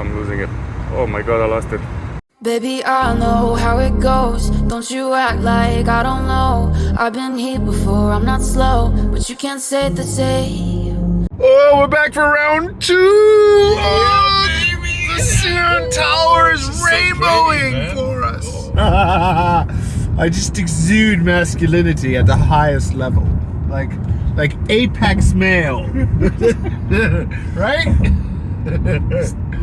I'm losing it. Oh my god, I lost it. Baby, I know how it goes. Don't you act like I don't know. I've been here before, I'm not slow, but you can't say the same. Oh, we're back for round 2! Oh, baby! The CN Tower is rainbowing for us! I just exude masculinity at the highest level. Like apex male. Right?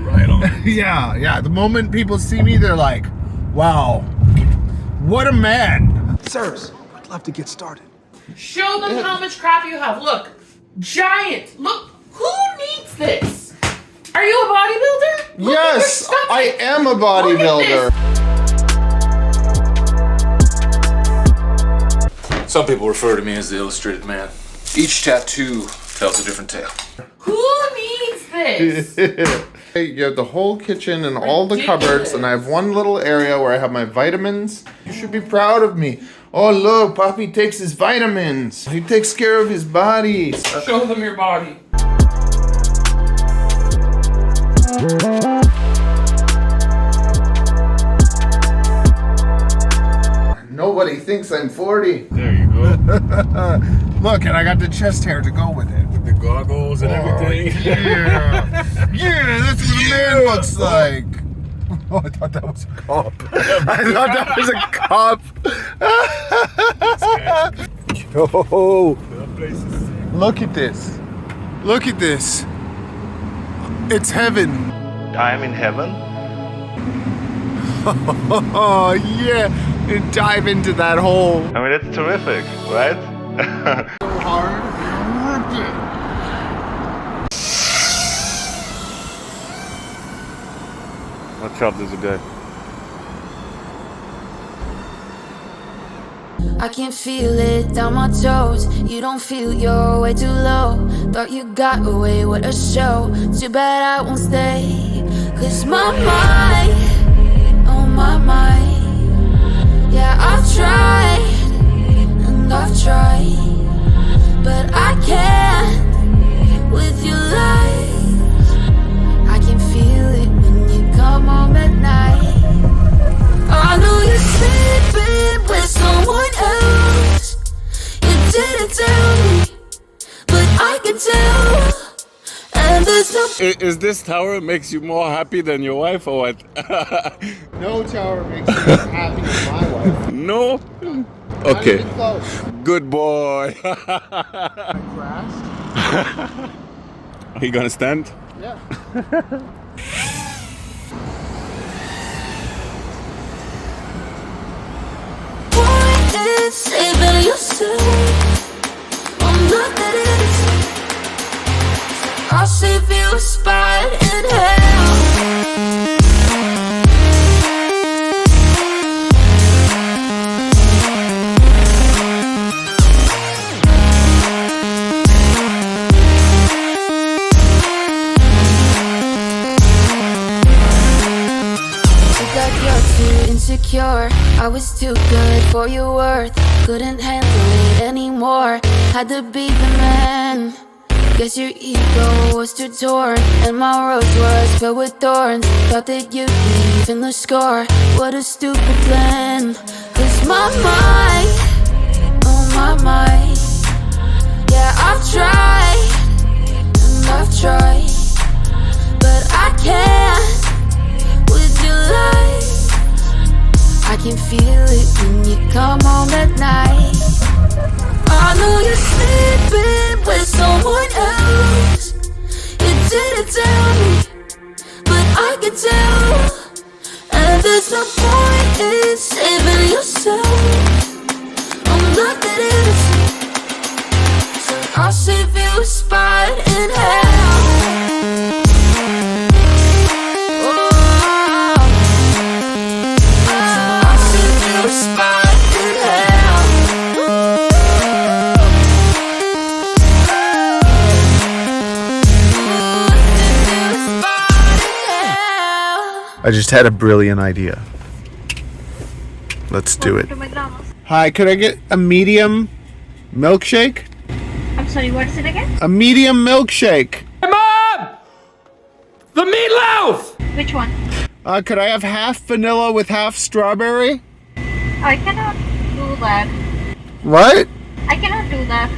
Right on. Yeah. The moment people see me, they're like, wow, what a man. Sirs, I'd love to get started. Show them how much crap you have. Look, giant. Look, who needs this? Are you a bodybuilder? Look at your Yes, stomach. I am a bodybuilder. Some people refer to me as the illustrated man. Each tattoo tells a different tale. Who needs this? You have the whole kitchen and all the cupboards, and I have one little area where I have my vitamins. You should be proud of me. Oh look, Poppy takes his vitamins. He takes care of his body. Show them your body. Nobody thinks I'm 40. There you go. Look, and I got the chest hair to go with it. With the goggles and everything. Yeah. Yeah, that's what a man looks like. Oh, I thought that was a cop. I thought that was a cop. Yo. Look at this. Look at this. It's heaven. I'm in heaven. Oh, yeah. And dive into that hole. I mean, it's terrific, right? So hard. Worked it. Watch out, there's a guy. I can feel it down my toes. You don't feel you're way too low. Thought you got away with a show. Too bad I won't stay. Cause my mind, oh my mind. Yeah, I've tried, and I've tried, but I can't with your lies. I can feel it when you come home at night. I know you're sleeping with someone else. You didn't tell me, but I can tell. And there's no... Is this tower makes you more happy than your wife or what? No tower makes me as happy as my wife. No? Not Okay. even close. Good boy. I crashed. Are you gonna stand? Yeah. point in saving yourself. I'm not that innocent. I'll save you a spot in hell. You got you're too insecure. I was too good for your worth. Couldn't handle it anymore. Had to be the man. Guess your ego was too torn, and my rose was filled with thorns. Thought that you'd even the score. What a stupid plan. Cause my mind, oh my mind. Yeah, I've tried, and I've tried, but I can't with your lies. I can feel it when you come home at night. I know you're sleeping with someone else. You didn't tell me, but I can tell. And there's no point in saving yourself. I'm not that innocent, so I'll save you a spot in hell. Oh, so I'll save you a spot in hell. I just had a brilliant idea. Let's do it. Hi, could I get a medium milkshake? I'm sorry, what is it again? A medium milkshake. Mom! The meatloaf! Which one? Could I have half vanilla with half strawberry? I cannot do that. What? I cannot do that.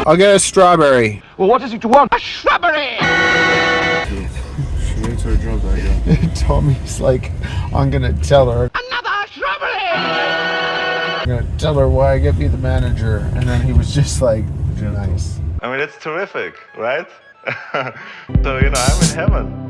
I'll get a strawberry. Well, what is it you want? A shrubbery! She hates her job, I guess. Tommy's like, I'm gonna tell her. Another shrubbery! I'm gonna tell her why I get be the manager. And then he was just like, nice. I mean, it's terrific, right? So, I'm in heaven.